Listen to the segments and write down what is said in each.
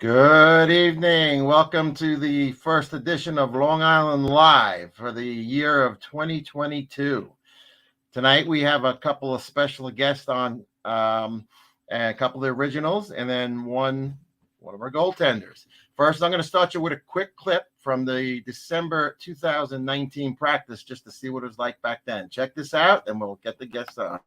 Good evening. Welcome to the first edition of Long Island Live for the year of 2022. Tonight we have a couple of special guests on, a couple of originals, and then one of our goaltenders. First, I'm going to start you with a quick clip from the December 2019 practice just to see what it was like back then. Check this out, and we'll get the guests on.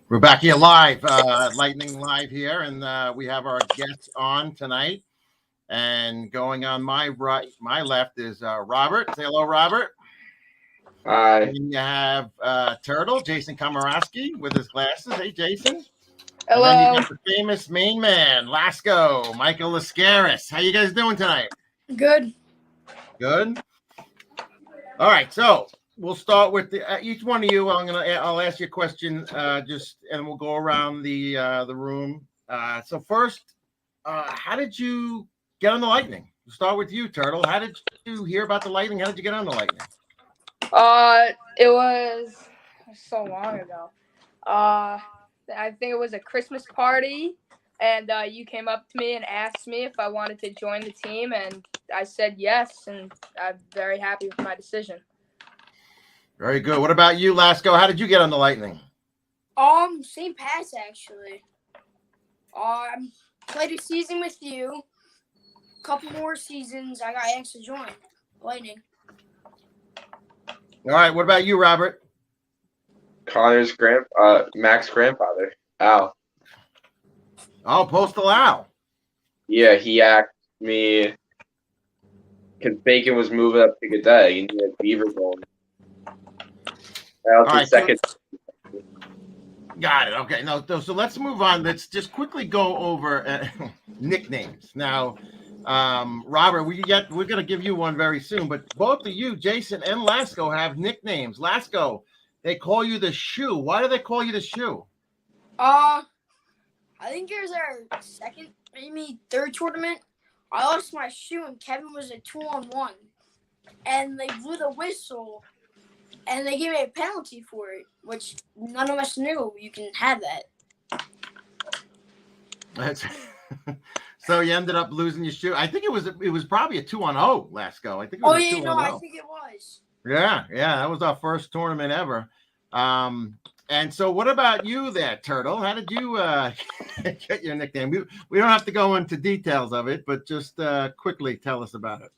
We're back here live, Lightning Live here, and we have our guests on tonight. And going on my right, my left is Robert. Say hello, Robert. Hi. And you have Turtle, Jason Komaraski with his glasses. Hey, Jason. Hello. And then you got the famous main man, Lasco, Michael Lascaris. How you guys doing tonight? Good. Good. All right, so we'll start with each one of you. I'll ask you a question, and we'll go around the room. So first, how did you get on the Lightning? We'll start with you, Turtle. How did you hear about the Lightning? How did you get on the Lightning? It was so long ago. I think it was a Christmas party, and you came up to me and asked me if I wanted to join the team, and I said yes, and I'm very happy with my decision. Very good. What about you, Lasco? How did you get on the Lightning? St. Pat's actually. Played a season with you. Couple more seasons, I got asked to join. Lightning. All right. What about you, Robert? Connor's Mac's grandfather, Al. Oh, Postal Al. Yeah, he asked me because Bacon was moving up to G'day. He needed a Beaver going. That was All right, his second. Got it. Okay. No, so let's move on. Let's just quickly go over nicknames. Now, Robert, we're going to give you one very soon, but both of you, Jason and Lasco, have nicknames. Lasco, they call you the Shoe. Why do they call you the Shoe? I think it was our second, maybe third tournament. I lost my shoe and Kevin was a 2-on-1. And they blew the whistle and they gave me a penalty for it, which none of us knew you can have that. That's so you ended up losing your shoe. I think it was probably a 2-on-0, Lasco. I think it was a 2-on-0. I think it was. Yeah, that was our first tournament ever. And so what about you there, Turtle? How did you get your nickname? We don't have to go into details of it, but just quickly tell us about it.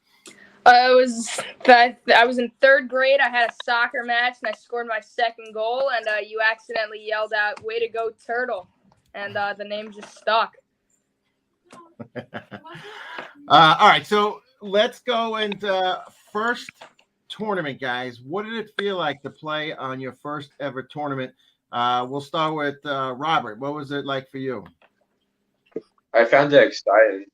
I was in third grade. I had a soccer match, and I scored my second goal, and you accidentally yelled out, "Way to go, Turtle," and the name just stuck. All right, so let's go into first tournament, guys. What did it feel like to play on your first ever tournament? We'll start with Robert. What was it like for you? I found it exciting.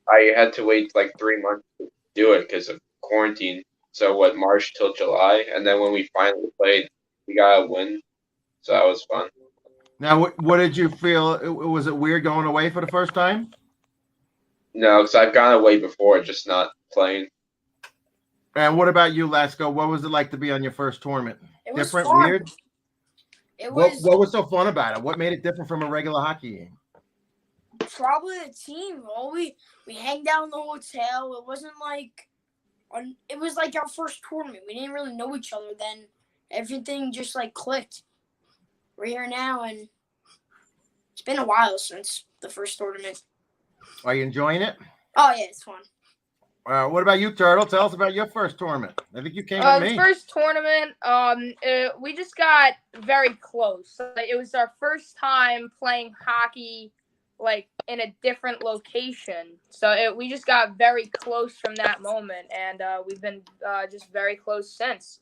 I had to wait like 3 months to do it because of quarantine. So March till July, and then when we finally played, we got a win. So that was fun. Now, what did you feel? Was it weird going away for the first time? No, because I've gone away before, just not playing. And what about you, Lasco? What was it like to be on your first tournament? It was Different, fun. weird? It was What was so fun about it? What made it different from a regular hockey game? probably the team. Well, we hanged out in the hotel. It wasn't like it was like our first tournament. We didn't really know each other then. Everything just like clicked. We're here now, and it's been a while since the first tournament. Are you enjoying it? Oh yeah, it's fun. What about you, Turtle? Tell us about your first tournament. I think you came with The me. first tournament, we just got very close. It was our first time playing hockey, like in a different location. So we just got very close from that moment, and we've been just very close since.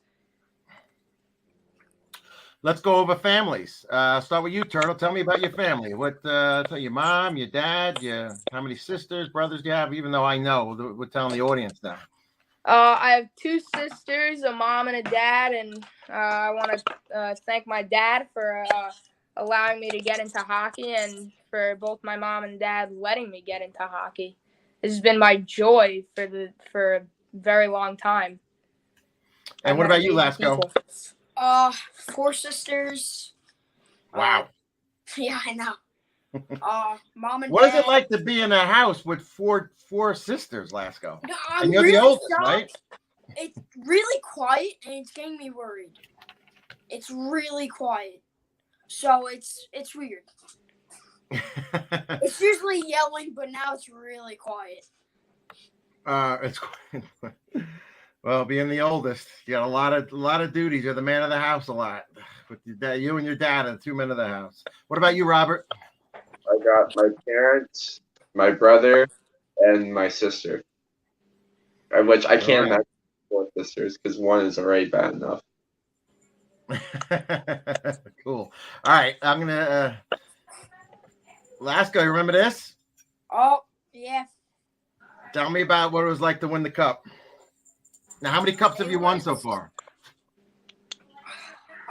Let's go over families. Start with you, Turtle. Tell me about your family. Tell your mom, your dad, how many sisters, brothers do you have? Even though I know, we're telling the audience now. I have two sisters, a mom and a dad, and I want to thank my dad for allowing me to get into hockey, and for both my mom and dad letting me get into hockey. This has been my joy for a very long time. And what about you, Lasco? 4 sisters. Wow. Yeah, I know. Mom and What dad. is it like to be in a house with four sisters, Lasco? No, And you're the oldest, right? It's really quiet, and it's getting me worried. It's really quiet, so it's weird. It's usually yelling, but now it's really quiet. It's well, being the oldest, you got a lot of duties. You're the man of the house a lot. With your dad, you and your dad are the 2 men of the house. What about you, Robert? I got my parents, my brother, and my sister. Which I can't imagine 4 sisters because 1 is already bad enough. Cool. All right, I'm gonna. Lasco, you remember this? Oh yeah. Tell me about what it was like to win the cup. Now, how many cups have you won so far?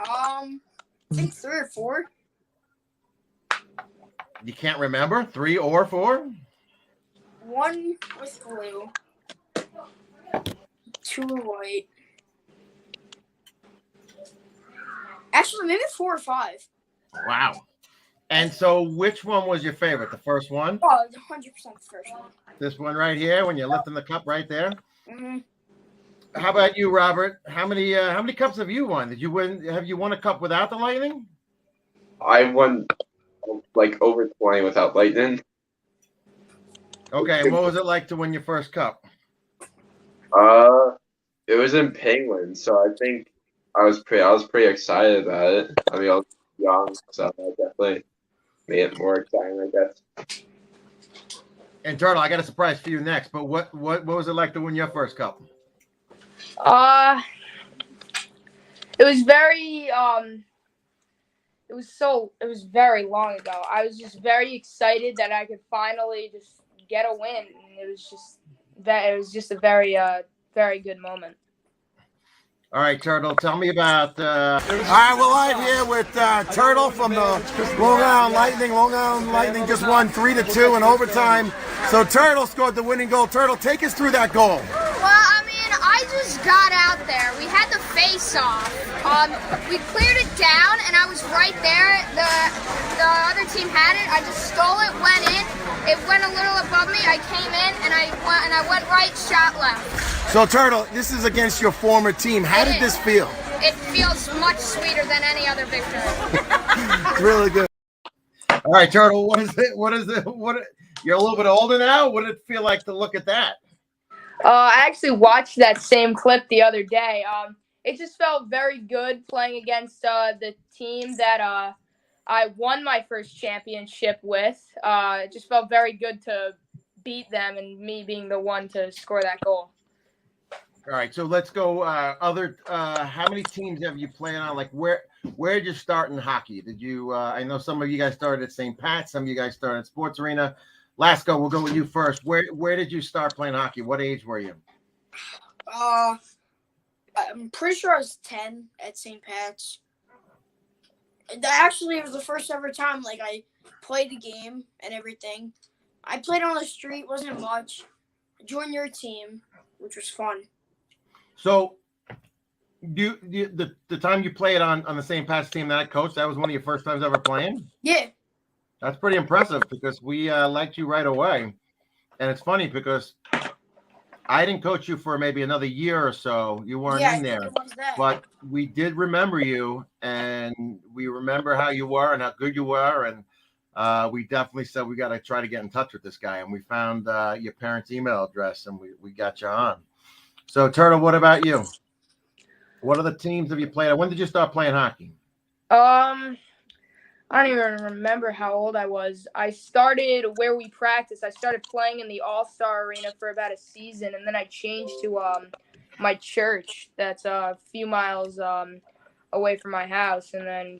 I think 3 or 4. You can't remember? 3 or 4? 1 with blue, 2 white. Actually, maybe 4 or 5. Wow. And so, which one was your favorite? The first one? Oh, 100% the first one. This one right here, when you're lifting the cup right there. Mm-hmm. How about you, Robert? How many cups have you won? Did you win? Have you won a cup without the Lightning? I won like over 20 without Lightning. Okay, and what was it like to win your first cup? It was in Penguin, so I think I was pretty excited about it. I mean, I was young, so that definitely made it more exciting, I guess. And Turtle, I got a surprise for you next. But what was it like to win your first cup? It was very it was very long ago. I was just very excited that I could finally just get a win. And it was just a very very good moment. All right, Turtle, tell me about. All right, we're live here with Turtle from the Long Island Lightning. Long Island Lightning just won 3-2 in overtime. So Turtle scored the winning goal. Turtle, take us through that goal. Well, I mean, I just got out there. We had the face-off. We cleared it down, and I was right there. The other team had it. I just stole it, went in. It went a little above me. I came in, and I went right, shot left. So Turtle, this is against your former team. How did this feel? It feels much sweeter than any other victory. It's really good. All right, Turtle, what is it? You're a little bit older now. What did it feel like to look at that? I actually watched that same clip the other day. It just felt very good playing against the team that I won my first championship with. It just felt very good to beat them and me being the one to score that goal. All right, so let's go. How many teams have you played on? Like, where did you start in hockey? Did you? I know some of you guys started at St. Pat. Some of you guys started at Sports Arena. Lasco, we'll go with you first. Where did you start playing hockey? What age were you? I'm pretty sure I was 10 at St. Pat's. Actually, it was the first ever time like I played the game and everything. I played on the street, wasn't much. I joined your team, which was fun. So, the time you played on the St. Pat's team that I coached, that was one of your first times ever playing? Yeah. That's pretty impressive because we liked you right away. And it's funny because I didn't coach you for maybe another year or so. You weren't in there. It was that. But we did remember you, and we remember how you were and how good you were. And we definitely said we got to try to get in touch with this guy. And we found your parents' email address, and we got you on. So, Turtle, what about you? What other teams have you played? When did you start playing hockey? I don't even remember how old I was. I started where we practice. I started playing in the All-Star Arena for about a season, and then I changed to my church that's a few miles away from my house, and then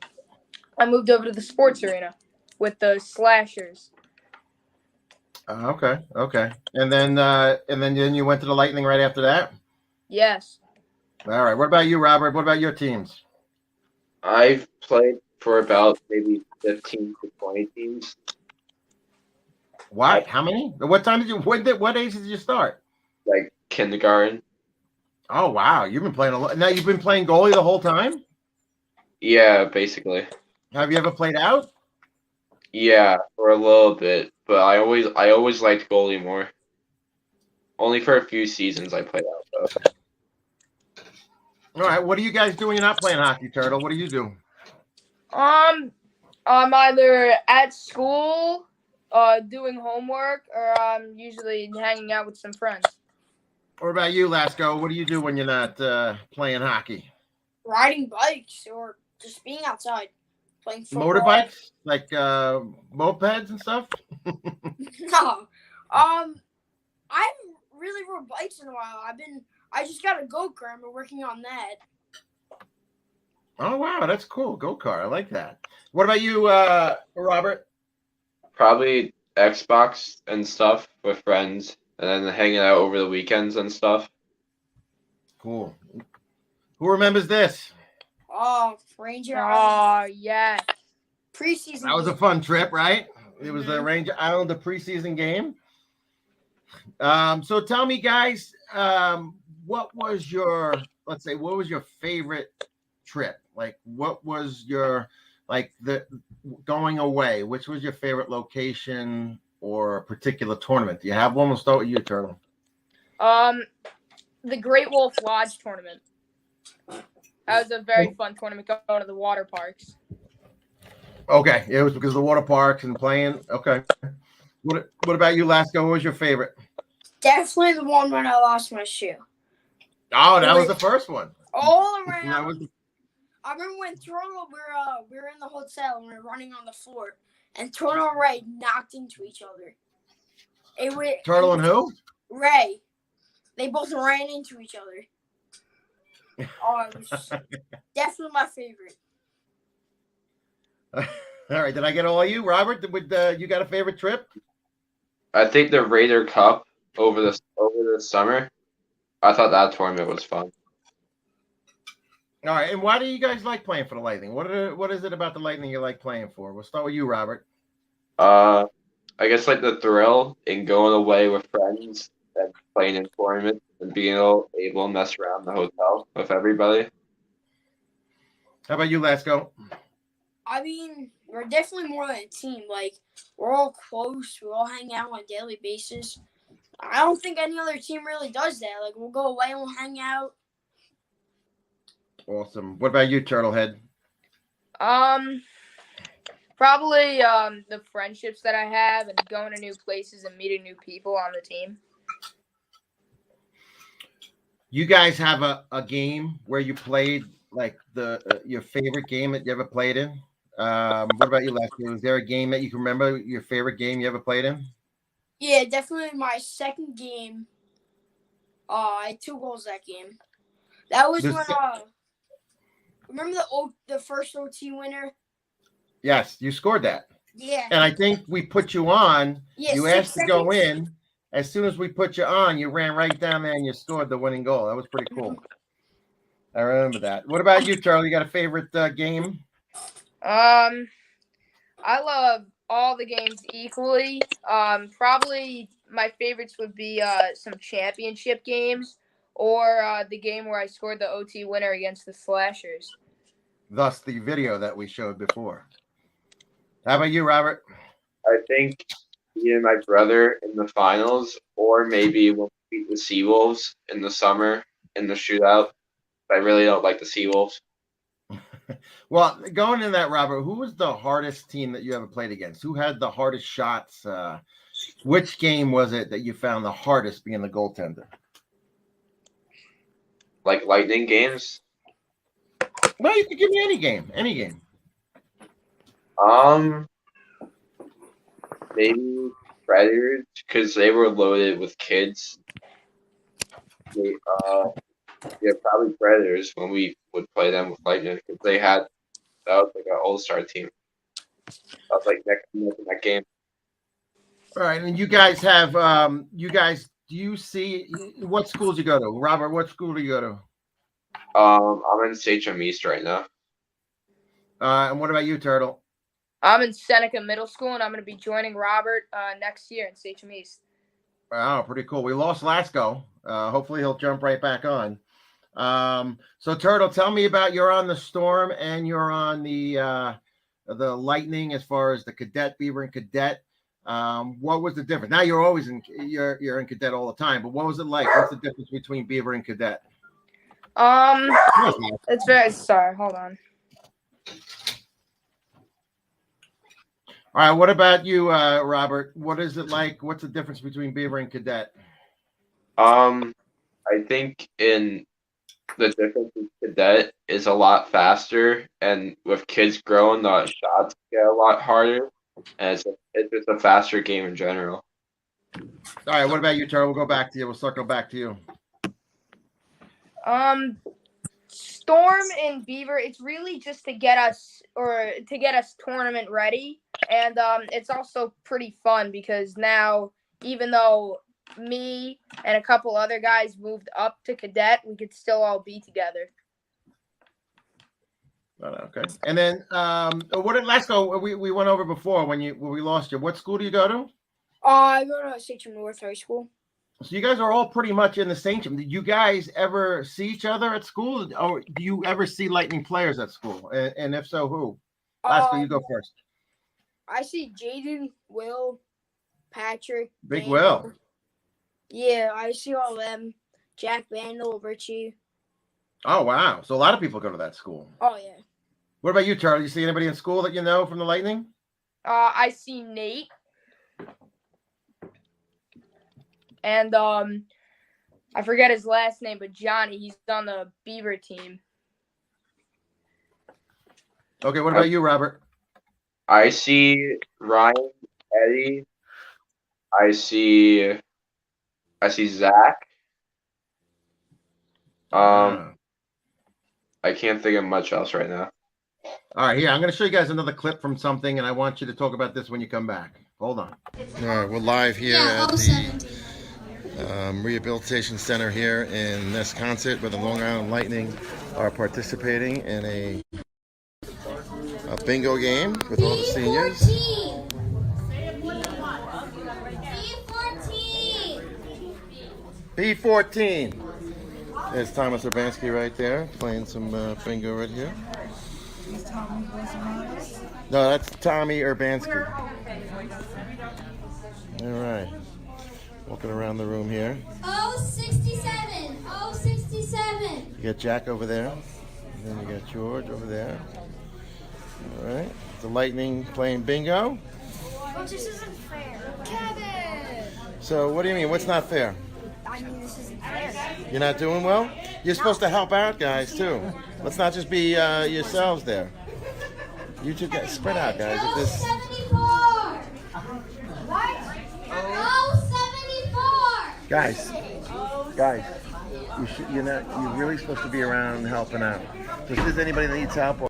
I moved over to the Sports Arena with the Slashers. Okay. And then you went to the Lightning right after that? Yes. All right. What about you, Robert? What about your teams? I've played for about maybe 15 to 20 teams. What? How many? What time did you? What age did you start? Like kindergarten. Oh wow, you've been playing a lot. Now you've been playing goalie the whole time? Yeah, basically. Have you ever played out? Yeah, for a little bit, but I always liked goalie more. Only for a few seasons I played out though. All right. What do you guys do when you're not playing hockey, Turtle? What do you do? I'm either at school, doing homework, or I'm usually hanging out with some friends. What about you, Lasco? What do you do when you're not playing hockey? Riding bikes or just being outside playing football. Motorbikes, like mopeds and stuff. No. I haven't really rode bikes in a while. I just got a go-kart. I'm working on that. Oh wow, that's cool. Go-kart. I like that. What about you, Robert? Probably Xbox and stuff with friends, and then hanging out over the weekends and stuff. Cool. Who remembers this? Oh, Ranger Oh, Island. yeah. Preseason. That was a fun trip, right? It was the Ranger Island, the preseason game. So tell me, guys, what was your favorite trip? Like, what was your, the going away? Which was your favorite location or particular tournament? Do you have one? We'll start with you, Turtle. The Great Wolf Lodge tournament. That was a very fun tournament going to the water parks. Okay, it was because of the water parks and playing. Okay. What about you, Lasco? What was your favorite? Definitely the one when I lost my shoe. Oh, that was the first one. All That around. was the- I remember when Turtle, we were in the hotel and we were running on the floor, and Turtle and Ray knocked into each other. Turtle and who? Ray. They both ran into each other. Oh, it was definitely my favorite. All right, did I get all of you, Robert? You got a favorite trip? I think the Raider Cup over the summer. I thought that tournament was fun. All right, and why do you guys like playing for the Lightning? What is it about the Lightning you like playing for? We'll start with you, Robert. I guess like the thrill in going away with friends and playing in tournaments and being able to mess around the hotel with everybody. How about you, Lasco? I mean, we're definitely more than a team. Like, we're all close. We all hang out on a daily basis. I don't think any other team really does that. Like, we'll go away and we'll hang out. Awesome. What about you, Turtlehead? Probably the friendships that I have and going to new places and meeting new people on the team. You guys have a game where you played like your favorite game that you ever played in? What about you, Lasco? Is there a game that you can remember your favorite game you ever played in? Yeah, definitely my second game. I had 2 goals that game. That was remember the first OT winner? Yes, you scored that. Yeah. And I think we put you on. Yeah, You 6 asked to go seconds. in. As soon as we put you on, you ran right down there and you scored the winning goal. That was pretty cool. I remember that. What about you, Charlie? You got a favorite game? I love all the games equally. Probably my favorites would be some championship games or the game where I scored the OT winner against the Slashers. Thus, the video that we showed before. How about you, Robert? I think me and my brother in the finals, or maybe when we beat the Seawolves in the summer in the shootout. I really don't like the Seawolves. Well, going in that, Robert, who was the hardest team that you ever played against? Who had the hardest shots? Which game was it that you found the hardest being the goaltender? Like Lightning games? Well, you could give me any game. Any game. Maybe Predators, because they were loaded with kids. Yeah, probably Predators when we would play them with Lightning, because that was like an all-star team. That was like next in that game. All right, and you guys have do you see what schools you go to? Robert, what school do you go to? I'm in Sachem East right now. And what about you, Turtle? I'm in Seneca Middle School, and I'm going to be joining Robert next year in Sachem East. Wow, pretty cool. We lost Lasco. Hopefully he'll jump right back on. So Turtle, tell me about you're on the Storm and you're on the Lightning as far as the cadet, Beaver and cadet. What was the difference? Now you're always you're in cadet all the time, but what was it like? What's the difference between Beaver and cadet? It's very sorry. Hold on. All right. What about you, Robert? What is it like? What's the difference between Beaver and cadet? I think the difference in cadet is a lot faster, and with kids growing, the shots get a lot harder, and it's just a faster game in general. All right. What about you, Turtle? We'll go back to you. We'll circle back to you. Storm and Beaver, it's really just to get us tournament ready. And it's also pretty fun because now, even though me and a couple other guys moved up to cadet, we could still all be together. Okay. And then let's go. We went over before when we lost you. What school do you go to? I go to Sachem North High School. So you guys are all pretty much in the same team. Did you guys ever see each other at school, or do you ever see Lightning players at school? And if so, who? Lasco, you go first. I see Jaden, Will, Patrick, Big Daniel. Will. Yeah, I see all of them. Jack Vandal, Richie. Oh wow! So a lot of people go to that school. Oh yeah. What about you, Charlie? You see anybody in school that you know from the Lightning? I see Nate. And I forget his last name, but Johnny. He's on the Beaver team. Okay, what about you, Robert? I see Ryan, Eddie. I see Zach. Ah. I can't think of much else right now. All right, here, I'm going to show you guys another clip from something, and I want you to talk about this when you come back. Hold on. All right, we're live here at the Rehabilitation Center here in Nesconset, where the Long Island Lightning are participating in a bingo game with all the seniors. B14. There's Thomas Urbanski right there playing some bingo right here. No, that's Tommy Urbanski. All right. Walking around the room here. 067. 067. You got Jack over there. And then you got George over there. All right. The Lightning playing bingo. But this isn't fair. Kevin! So what do you mean? What's not fair? I mean, this isn't fair. You're not doing well? You're supposed to help out guys too. Let's not just be yourselves there. You two guys spread out, guys. If this 074. What? 074. guys, you're really supposed to be around helping out. So if there's anybody that needs help. All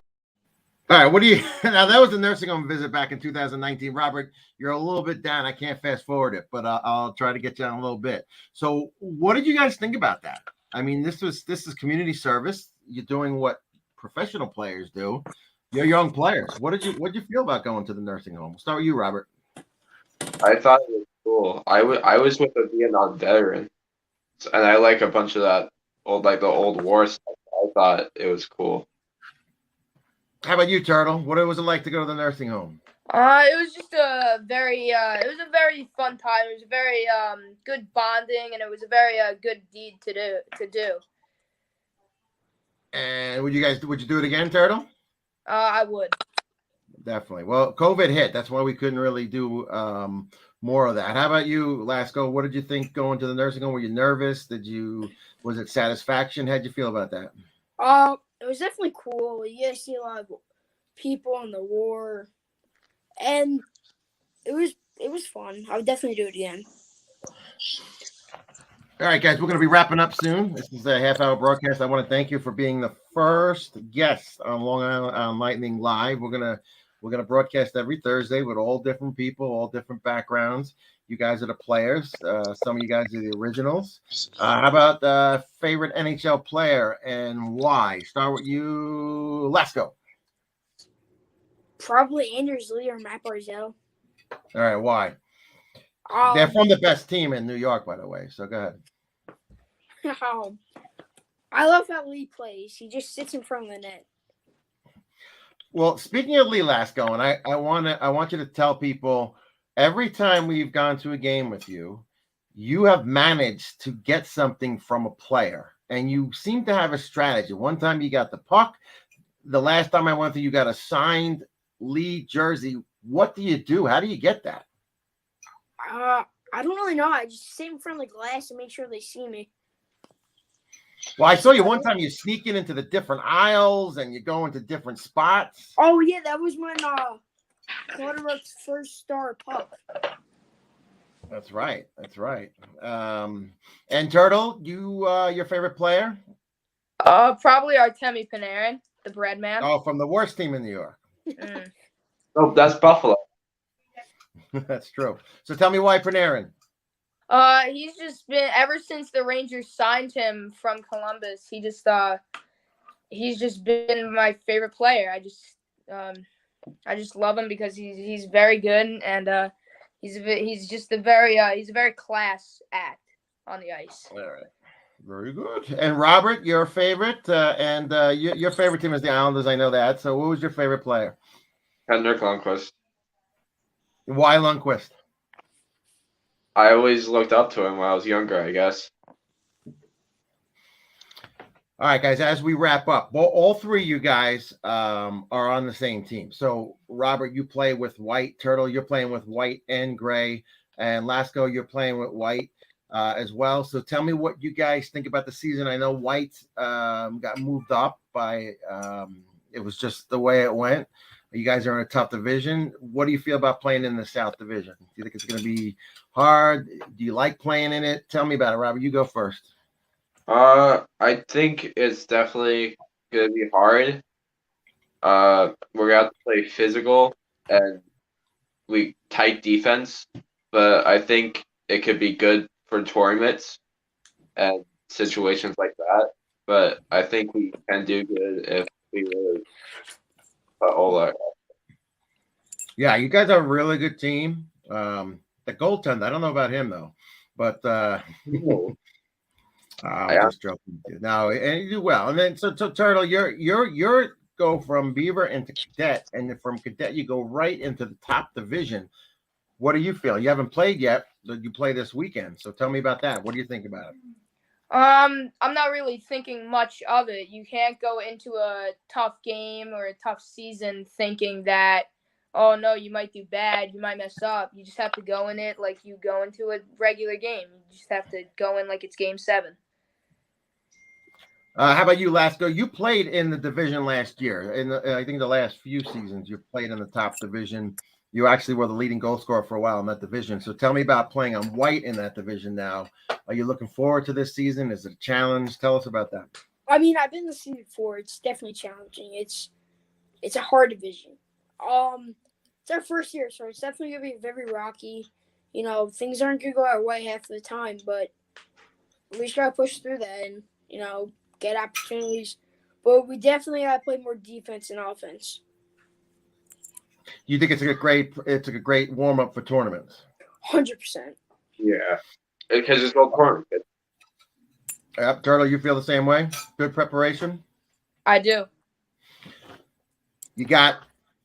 right, what do you? Now that was a nursing home visit back in 2019. Robert, you're a little bit down. I can't fast forward it, but I'll try to get you on a little bit. So, what did you guys think about that? I mean, this is community service. You're doing what professional players do. You're young players. What did you feel about going to the nursing home? We'll start with you, Robert. I thought it was cool. I was with a Vietnam veteran, and I like a bunch of that the old war stuff. I thought it was cool. How about you, Turtle? What was it like to go to the nursing home? It was just a very fun time. It was a very good bonding, and it was a very good deed to do. And would you do it again, Turtle? I would. Definitely. Well, COVID hit. That's why we couldn't really do more of that. How about you, Lasco? What did you think going to the nursing home? Were you nervous? Was it satisfaction? How'd you feel about that? It was definitely cool. You get to see a lot of people in the war, and it was fun. I would definitely do it again. All right, guys, we're going to be wrapping up soon. This is a half-hour broadcast. I want to thank you for being the first guest on Long Island Lightning Live. We're gonna broadcast every Thursday with all different people, all different backgrounds. You guys are the players. Some of you guys are the originals. How about favorite NHL player and why? Start with you. Let's go. Probably Anders Lee or Matt Barzell. All right, why? They're from the best team in New York, by the way. So go ahead. I love how Lee plays. He just sits in front of the net. Well, speaking of Lee Lasco, and I want you to tell people every time we've gone to a game with you, you have managed to get something from a player, and you seem to have a strategy. One time you got the puck. The last time I went to, you got a signed Lee jersey. What do you do? How do you get that? I don't really know. I just sit in front of the glass and make sure they see me. Well, I saw you one time. You sneaking into the different aisles and you go into different spots. Oh yeah, that was when Clutterbuck's first star puck. That's right. And Turtle, your favorite player? Probably Artemi Panarin, the bread man. Oh, from the worst team in New York. Oh, that's Buffalo. That's true. So tell me why Panarin. He's just been ever since the Rangers signed him from Columbus. He's just been my favorite player. I just love him because he's very good and he's just a very class act on the ice. All right, very good. And Robert, your favorite, and your favorite team is the Islanders. I know that. So, what was your favorite player? Henrik Lundqvist. Why Lundqvist? I always looked up to him when I was younger, I guess. All right, guys, as we wrap up, well, all three of you guys are on the same team. So, Robert, you play with white. Turtle, you're playing with white and gray. And Lasco, you're playing with white. as well. So tell me what you guys think about the season. I know White got moved up by it was just the way it went. You guys are in a tough division. What do you feel about playing in the South Division? Do you think it's going to be hard? Do you like playing in it? Tell me about it, Robert. You go first. I think it's definitely gonna be hard. We're gonna have to play physical and tight defense, but I think it could be good for tournaments and situations like that. But I think we can do good if we really put all our. Yeah, you guys are a really good team. The goaltender, I don't know about him though, but I'm just joking. No, and you do well. And then so Turtle, you're go from Beaver into Cadet, and then from Cadet you go right into the top division. What do you feel? You haven't played yet, but you play this weekend. So tell me about that. What do you think about it? I'm not really thinking much of it. You can't go into a tough game or a tough season thinking that, oh no, you might do bad, you might mess up. You just have to go in it like you go into a regular game. You just have to go in like it's game 7. How about you, Lasco? You played in the division last year. I think the last few seasons you played in the top division. You actually were the leading goal scorer for a while in that division. So tell me about playing on White in that division now. Are you looking forward to this season? Is it a challenge? Tell us about that. I mean, I've been in the season before. It's definitely challenging. It's a hard division. It's our first year, so it's definitely gonna be very rocky. You know, things aren't gonna go our way half of the time, but we just gotta push through that and get opportunities. But we definitely gotta play more defense and offense. You think it's a great warm up for tournaments? 100%. Yeah, because it's all tournament. Yep, Turtle, you feel the same way? Good preparation? I do. You got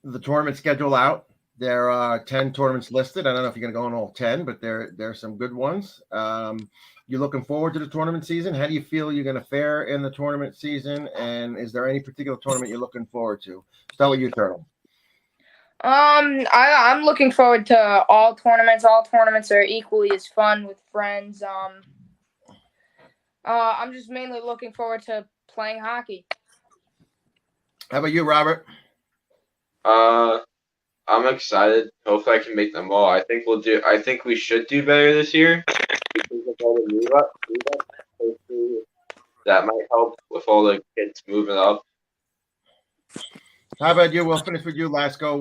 the tournament schedule out. There are 10 tournaments listed. I don't know if you're going to go on all 10, but there are some good ones. You're looking forward to the tournament season. How do you feel you're going to fare in the tournament season? And is there any particular tournament you're looking forward to? Start with you, Turtle. I'm looking forward to all tournaments. All tournaments are equally as fun with friends. I'm just mainly looking forward to playing hockey. How about you, Robert? I'm excited. Hopefully, I can make them all. I think we should do better this year because of all the move up. Hopefully, that might help with all the kids moving up. How about you? We'll finish with you, Lasco.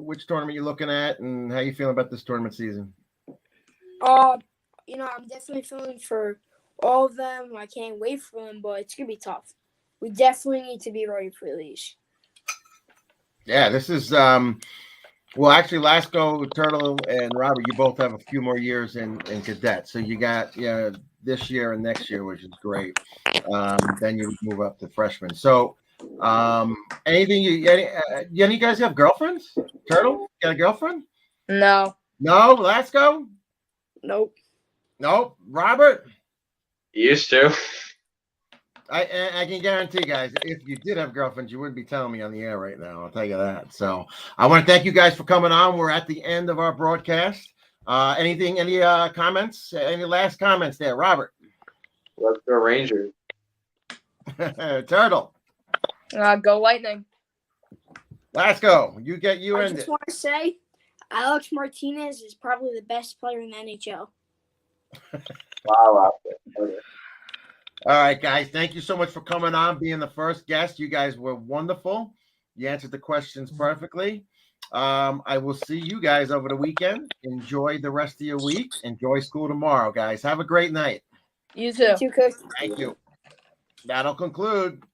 Which tournament you looking at, and how you feeling about this tournament season? I'm definitely feeling for all of them. I can't wait for them, but it's gonna be tough. We definitely need to be ready for these. Yeah, this is actually Lasco, Turtle, and Robert, you both have a few more years in Cadet. So you got this year and next year, which is great. Then you move up to freshman. So any of you guys have girlfriends? Turtle, you got a girlfriend? No. No, Lasco? Nope. Nope. Robert? Used to. I can guarantee, guys, if you did have girlfriends, you wouldn't be telling me on the air right now. I'll tell you that. So I want to thank you guys for coming on. We're at the end of our broadcast. Any comments? Any last comments there, Robert? Let's go Rangers. Turtle. Go Lightning. Lasco, you I end just it. want to say, Alex Martinez is probably the best player in the NHL. Wow. Okay. All right, guys. Thank you so much for coming on, being the first guest. You guys were wonderful. You answered the questions perfectly. I will see you guys over the weekend. Enjoy the rest of your week. Enjoy school tomorrow, guys. Have a great night. You too. You too, Coach. Thank you. That'll conclude